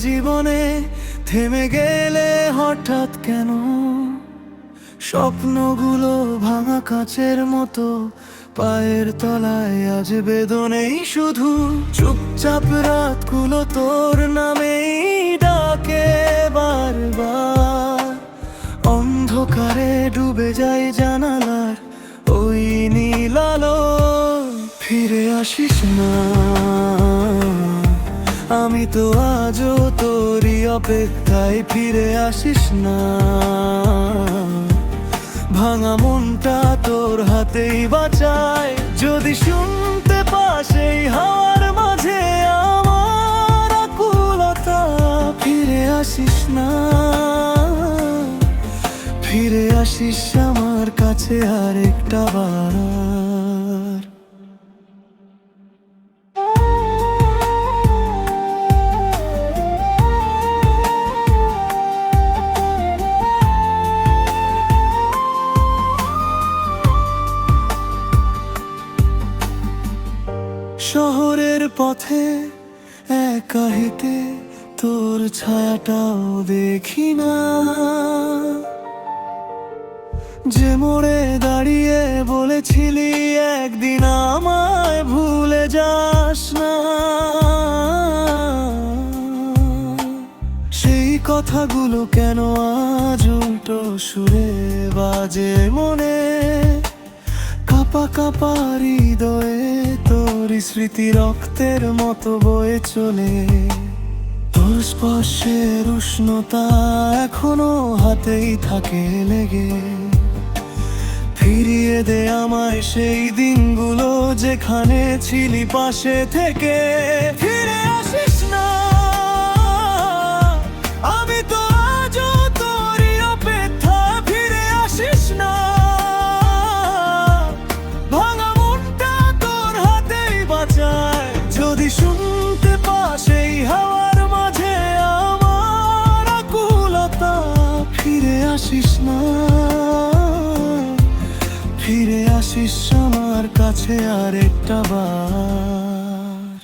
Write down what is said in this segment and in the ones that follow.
জীবনে থেমে গেলে হঠাৎ কেন? স্বপ্নগুলো ভাঙা কাচের মতো পায়ের তলায় আজ বেদনেই শুধু। চুপচাপ রাতগুলো তোর নামেই ডাকে বারবার। অন্ধকারে ডুবে যায় জানালার ওই নীল আলো। ফিরে আসিস না, আমি তো আজও তোরই অপেক্ষায়। ফিরে আসিস না, ভাঙা মনটা তোর হাতেই বাঁচায়। যদি শুনতে পাস এই হাওয়ার মাঝে আমার আকুলতা, ফিরে আসিস না, ফিরে আসিস আমার কাছে আরেকটা বার। শহরের পথে একা হেঁটে তোর ছায়াটাও দেখি না। যে মোড়ে দাঁড়িয়ে বলেছিলি একদিন আমায় ভুলে যাস না, সেই কথাগুলো কেন আজ উল্টো সুরে বাজে মনে। কাঁপা কাঁপা হৃদয়ে তোর স্মৃতি রক্তের মতো বয়ে চলে। তোর স্পর্শের উষ্ণতা এখনো হাতেই থাকে লেগে। ফিরিয়ে দে আমায় সেই দিনগুলো যেখানে ছিলি পাশে থেকে। ফিরে আসিস না, আমি তো আজও তোরই অপেক্ষা। ফিরে আসিস না, ভাঙা মনটা তোর হাতেই বাঁচায়। যদি শুনতে পাস এই হাওয়ার মাঝে আমার আকুলতা, ফিরে আসিস না, ফিরে আসিস আমার কাছে আরেকটা বার।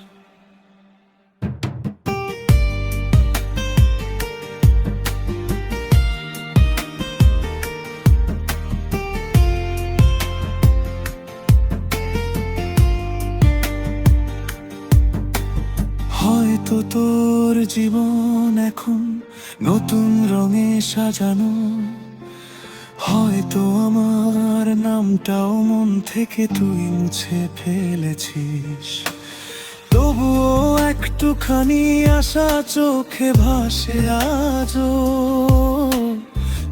হয়তো তোর জীবন এখন নতুন রঙে সাজানো, হয়তো আমার নামটাও মন থেকে তুই মুছে ফেলেছিস। তবুও একটুখানি আশা চোখে ভাসে আজও।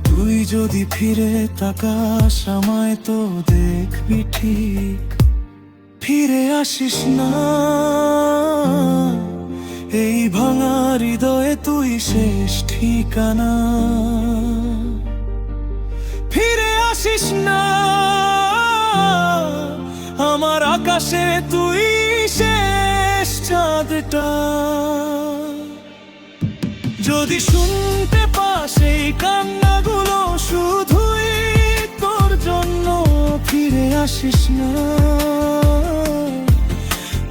তুই যদি ফিরে তাকাস আমায় তো দেখবি ঠিক। ফিরে আসিস না, এই ভাঙা হৃদয়ে তুই শেষ ঠিকানা। ফিরে আসিস না, আমার আকাশে তুই শেষ চাঁদটা। যদি শুনতে পাস এই কান্নাগুলো শুধুই তোর জন্য, ফিরে আসিস না,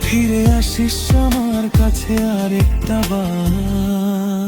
ফিরে আসিস আমার কাছে আরেকটা বার।